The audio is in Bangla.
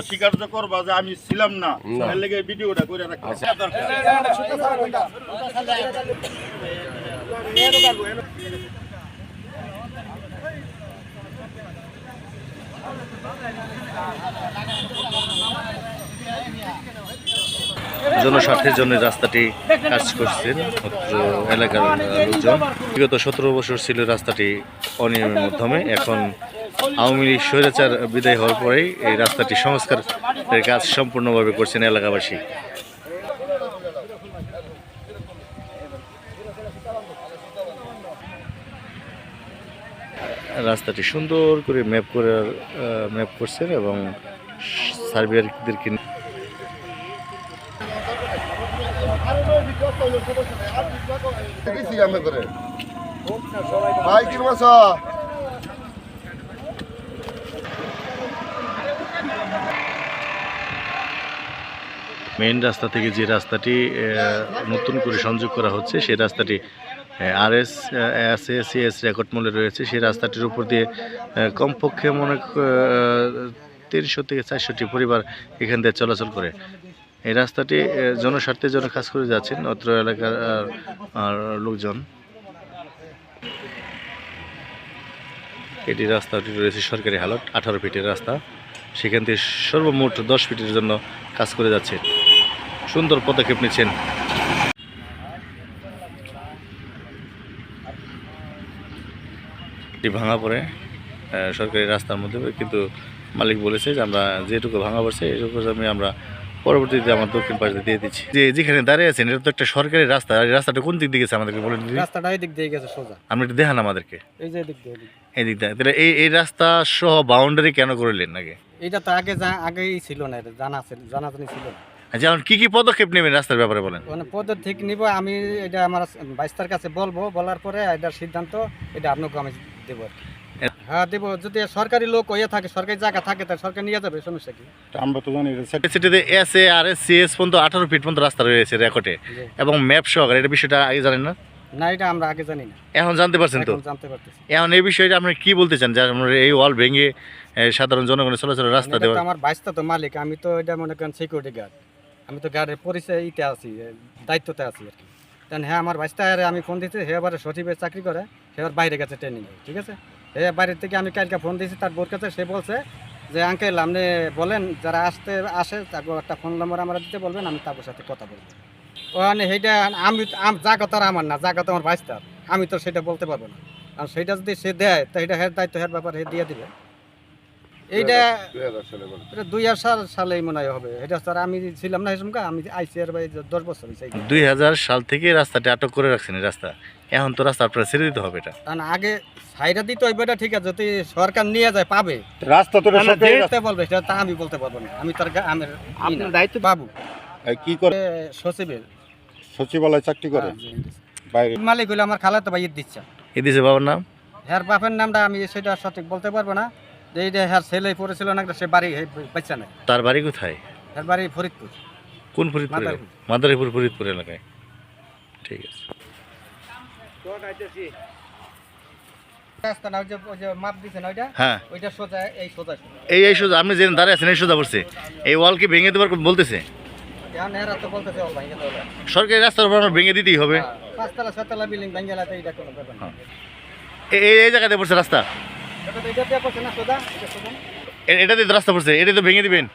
স্বীকার্য করবা যে আমি ছিলাম না, ভিডিওটা করে রাখা। জনস্বার্থের জন্য রাস্তাটি কাজ করছেন এলাকার লোকজন। বিগত 17 বছর ছিল রাস্তাটি অনিয়মের মাধ্যমে। এখন আওয়ামী লীগ স্বৈরাচার বিদায় হওয়ার পরেই এই রাস্তাটি সংস্কারের কাজ সম্পূর্ণভাবে করছেন এলাকাবাসী। রাস্তাটি সুন্দর করে ম্যাপ করছেন এবং সার্ভেয়ারদেরকে মেইন রাস্তা থেকে যে রাস্তাটি নতুন করে সংযোগ করা হচ্ছে সেই রাস্তাটি RS রেকর্ড মূল্যে রয়েছে। সেই রাস্তাটির উপর দিয়ে কমপক্ষে 300 থেকে 400টি পরিবার এখান থেকে চলাচল করে। এই রাস্তাটি জনস্বার্থের জন্য কাজ করে যাচ্ছেন অত্র এলাকার লোকজন। এটি রাস্তাটি রয়েছে সরকারি হালত 18 ফিটের রাস্তা, সেখান থেকে সর্বমোট 10 ফিটের জন্য কাজ করে যাচ্ছে। সুন্দর পদক্ষেপ নিচ্ছেন। এটি ভাঙা পড়ে সরকারি রাস্তার মধ্যে, কিন্তু মালিক বলেছে যে আমরা যেটুকু ভাঙা পড়ছে এইটুকু আমরা পরবর্তীতে আমার দক্ষিণ পাশে দিয়ে দিচ্ছি। যেখানে দাঁড়িয়ে আছেন এটা তো একটা সরকারি রাস্তা, আর রাস্তাটা কোন দিক দিয়ে গেছে আমাদেরকে বলেন। রাস্তাটা এই দিক দিয়ে গেছে সোজা, আপনি একটু দেখান আমাদেরকে। এই যে দিক দিয়ে, এই দিক দিয়ে। তাহলে এই রাস্তা সহ বাউন্ডারি কেন করলেন আগে? এটা তো আগেই ছিল না, এটা জানাজানি ছিল না। আচ্ছা, এখন কি পদক্ষেপ নেবেন রাস্তার ব্যাপারে বলেন। মানে পদক্ষেপ নিব আমি, এটা আমার বাইস্তার কাছে বলবো, বলার পরে এটার সিদ্ধান্ত এটা আপনাকে আমি দেবো আর কি। হ্যাঁ দেবো, যদি সরকারি লোক হয়ে থাকে, সরকারি জায়গা থাকে তাহলে সরকার নিয়ে যাবে, সমস্যা কি? আমরা তো জানি সিটিতে RS পর্যন্ত 18 ফিট পর্যন্ত রাস্তা রয়েছে রেকর্ডে এবং ম্যাপ সহকারে। এটা বিষয়টা আগে জানেন না? না, এটা আমরা আগে জানি না, এখন জানতে পারছেন তো? জানতে পারতেছি। এখন এই বিষয়টা আপনি কি বলতে চান যে আমরা এই ওয়াল ভেঙে সাধারণ জনগণের চলাচলের রাস্তা দেওয়া? আমার বাইস্তা তো মালিক, আমি তো এটা মনে করেন সিকিউরিটি গার্ড, আমি তো গার্ডের পরিচয় আছি, দায়িত্বতে আছি আর কি। কারণ হ্যাঁ আমার বাইস্তা আমি ফোন দিচ্ছি, হে এবারে সচিবের চাকরি করে, সে এবার বাইরে গেছে ট্রেনিংয়ে, ঠিক আছে। বাইরের থেকে আমি কালকে ফোন দিয়েছি তার বোর কাছে, সে বলছে যে আঙ্কেল আপনি বলেন যারা আসে তাকে একটা ফোন নম্বর আমরা দিতে বলবেন, আমি তাদের সাথে কথা বলবো। ওখানে সেইটা আমি যা কথা আমার না, যা কথা আমার ভাইস্তার, আমি তো সেটা বলতে পারবো না। কারণ সেইটা যদি সে দেয় তো এটা হের দায়িত্ব, হের ব্যাপারে দিয়ে দিবে। এইটা 2000 সালেই মনে হয় হবে। এটা স্যার আমি ছিলাম না এসমকা, আমি আইসি আর ভাই 10 বছর হয়েছে। 2000 সাল থেকে রাস্তাটি আটক করে রাখছেন এই রাস্তা, এখন তো রাস্তা আপনারা ছেড়ে দিতে হবে। এটা কারণ আগে সাইডা দিতে হইবে, এটা ঠিক আছে, যদি সরকার নিয়ে যায় পাবে রাস্তা তো বলবে, সেটা তা আমি বলতে পারবো না। আমি তার আপনার দায়িত্ব বাবু কি করে, সচিবের সচিবালয় চাকরি করে বাইরে। মালিক হইলে আমার খালাতো ভাই দিচ্ছে। এ দিছে বাবার নাম, হ্যার বাপের নামটা আমি সেটা সঠিক বলতে পারবো না। এইটা হ্যার ছেলে পড়েছিল না, সে বাড়ি বাচ্চা নাই। তার বাড়ি কোথায়? হ্যার বাড়ি ফরিদপুর। কোন ফরিদপুর? মাদারীপুর ফরিদপুর এলাকায়। ঠিক আছে। রাস্তাটা ওই যে মাপ দিছেন ওইটা, হ্যাঁ ওইটা সোজা, এই সোজা এই সোজা আপনি যে দাঁড়িয়ে আছেন এই সোজা পড়ছে। এই ওয়াল কি ভেঙে দেবার বলতেছে? সরকারি রাস্তার উপর ভেঙে দিতেই হবে। 5তলা 6তলা বিল্ডিং ভেঙে গেলে এইটা কোনো ব্যাপার না। এই জায়গাতে পড়ছে রাস্তা, এটা পড়ছে না সোজা, এটা দিয়ে রাস্তা পড়ছে, এটা তো ভেঙে দিবেন।